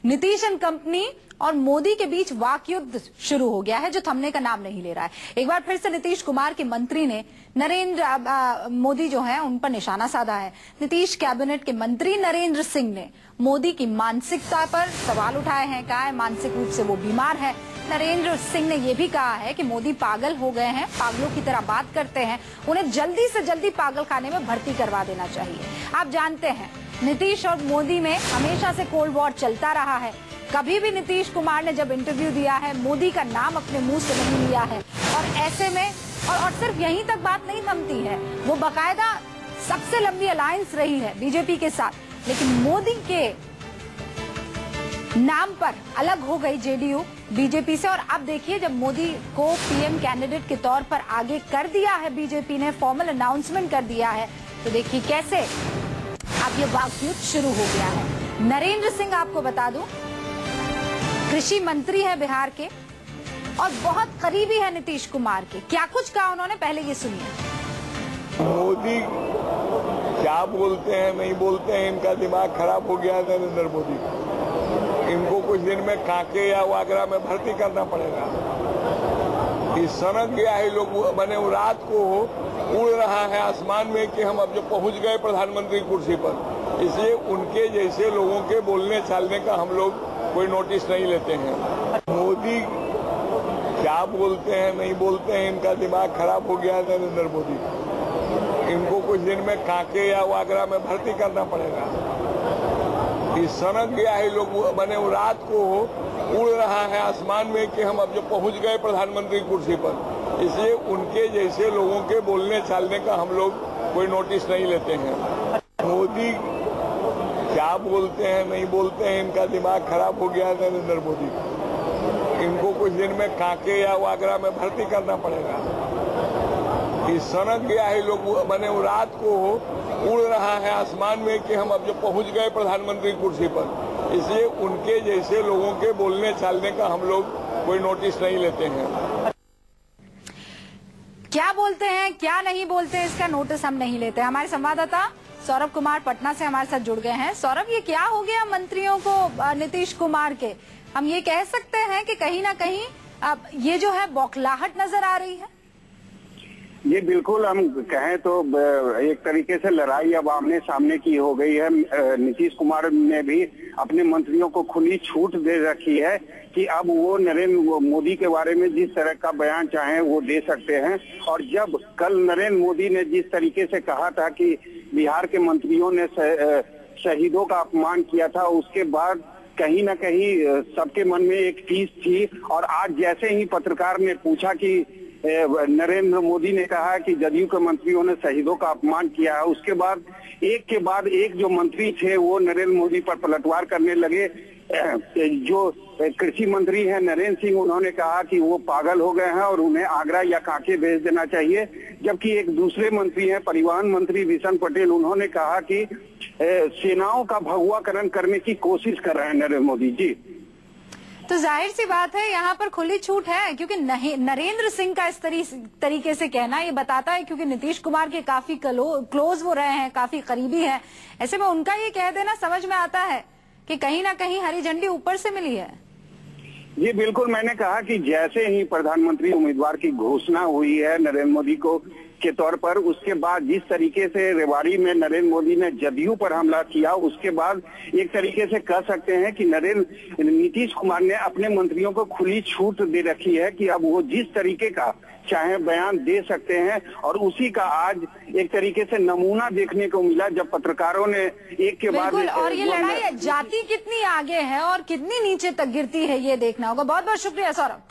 Nitish and company और मोदी के बीच वाक युद्ध शुरू हो गया है, जो थमने का नाम नहीं ले रहा है। एक बार फिर से नीतीश कुमार के मंत्री ने नरेंद्र मोदी जो है उन पर निशाना साधा है। नीतीश कैबिनेट के मंत्री नरेंद्र सिंह ने मोदी की मानसिकता पर सवाल उठाए हैं। कहा है मानसिक रूप से वो बीमार है। नरेंद्र सिंह ने यह भी कहा है कि मोदी पागल हो गए हैं, पागलों की तरह बात करते हैं, उन्हें जल्दी से जल्दी पागल खाने में भर्ती करवा देना चाहिए। आप जानते हैं नीतीश और मोदी में हमेशा से कोल्ड वॉर चलता रहा है। कभी भी नीतीश कुमार ने जब इंटरव्यू दिया है मोदी का नाम अपने मुंह से नहीं लिया है। और ऐसे में और सिर्फ यहीं तक बात नहीं थमती है, वो बाकायदा सबसे लंबी अलायंस रही है बीजेपी के साथ, लेकिन मोदी के नाम पर अलग हो गई जेडीयू बीजेपी से। और अब देखिए जब मोदी को पीएम कैंडिडेट के तौर पर आगे कर दिया है बीजेपी ने, फॉर्मल अनाउंसमेंट कर दिया है, तो देखिए कैसे अब ये वाकयुद्ध शुरू हो गया है। नरेंद्र सिंह आपको बता दूं कृषि मंत्री है बिहार के और बहुत करीबी है नीतीश कुमार के। क्या कुछ कहा उन्होंने, पहले ये सुनिए। मोदी क्या बोलते हैं नहीं बोलते हैं, इनका दिमाग खराब हो गया है। नरेंद्र मोदी इनको कुछ दिन में कांके या वागरा में भर्ती करना पड़ेगा। इस सनक गया है लोग बने रात को उड़ रहा है आसमान में कि हम अब जो पहुंच गए प्रधानमंत्री कुर्सी पर। इसलिए उनके जैसे लोगों के बोलने चालने का हम लोग कोई नोटिस नहीं लेते हैं। मोदी क्या बोलते हैं नहीं बोलते हैं, इनका दिमाग खराब हो गया है। नरेंद्र मोदी इनको कुछ दिन में कांके या वागरा में भर्ती करना पड़ेगा। इस सनक गया है लोग बने रात को उड़ रहा है आसमान में कि हम अब जो पहुंच गए प्रधानमंत्री कुर्सी पर। इसलिए उनके जैसे लोगों के बोलने चालने का हम लोग कोई नोटिस नहीं लेते हैं। मोदी क्या बोलते हैं नहीं बोलते हैं, इनका दिमाग खराब हो गया है। नरेंद्र मोदी इनको कुछ दिन में कांके या वागरा में भर्ती करना पड़ेगा। इस सनक गया है लोग बने रात को उड़ रहा है आसमान में कि हम अब जो पहुंच गए प्रधानमंत्री कुर्सी पर। इसलिए उनके जैसे लोगों के बोलने चालने का हम लोग कोई नोटिस नहीं लेते हैं। क्या बोलते हैं क्या नहीं बोलते इसका नोटिस हम नहीं लेते। हमारे संवाददाता सौरभ कुमार पटना से हमारे साथ जुड़ गए हैं। सौरभ, ये क्या हो गया मंत्रियों को नीतीश कुमार के? हम ये कह सकते हैं कि कहीं ना कहीं अब ये जो है बौखलाहट नजर आ रही है। ये बिल्कुल हम कहें तो एक तरीके से लड़ाई अब आमने सामने की हो गई है। नीतीश कुमार ने भी अपने मंत्रियों को खुली छूट दे रखी है कि अब वो नरेंद्र मोदी के बारे में जिस तरह का बयान चाहें वो दे सकते हैं। और जब कल नरेंद्र मोदी ने जिस तरीके से कहा था कि बिहार के मंत्रियों ने शहीदों का अपमान किया था, उसके बाद कहीं ना कहीं सबके मन में एक टीस थी। और आज जैसे ही पत्रकार ने पूछा कि नरेंद्र मोदी ने कहा कि जदयू के मंत्रियों ने शहीदों का अपमान किया है, उसके बाद एक जो मंत्री थे वो नरेंद्र मोदी पर पलटवार करने लगे। जो कृषि मंत्री हैं नरेंद्र सिंह, उन्होंने कहा कि वो पागल हो गए हैं और उन्हें आगरा या कांके भेज देना चाहिए। जबकि एक दूसरे मंत्री हैं परिवहन मंत्री बिशन पटेल, उन्होंने कहा कि सेनाओं का भगवाकरण करने की कोशिश कर रहे हैं नरेंद्र मोदी जी। तो जाहिर सी बात है यहाँ पर खुली छूट है, क्योंकि नरेंद्र सिंह का इस तरीके से कहना ये बताता है क्योंकि नीतीश कुमार के काफी क्लोज वो रहे हैं, काफी करीबी हैं। ऐसे में उनका ये कह देना समझ में आता है कि कहीं ना कहीं हरी झंडी ऊपर से मिली है। जी बिल्कुल, मैंने कहा कि जैसे ही प्रधानमंत्री उम्मीदवार की घोषणा हुई है नरेंद्र मोदी को के तौर पर, उसके बाद जिस तरीके से रेवाड़ी में नरेंद्र मोदी ने जदयू पर हमला किया, उसके बाद एक तरीके से कह सकते हैं कि नीतीश कुमार ने अपने मंत्रियों को खुली छूट दे रखी है कि अब वो जिस तरीके का चाहे बयान दे सकते हैं। और उसी का आज एक तरीके से नमूना देखने को मिला जब पत्रकारों ने एक के बाद और ये लड़ाई जाति कितनी आगे है और कितनी नीचे तक गिरती है ये देखना होगा। बहुत बहुत शुक्रिया सौरभ।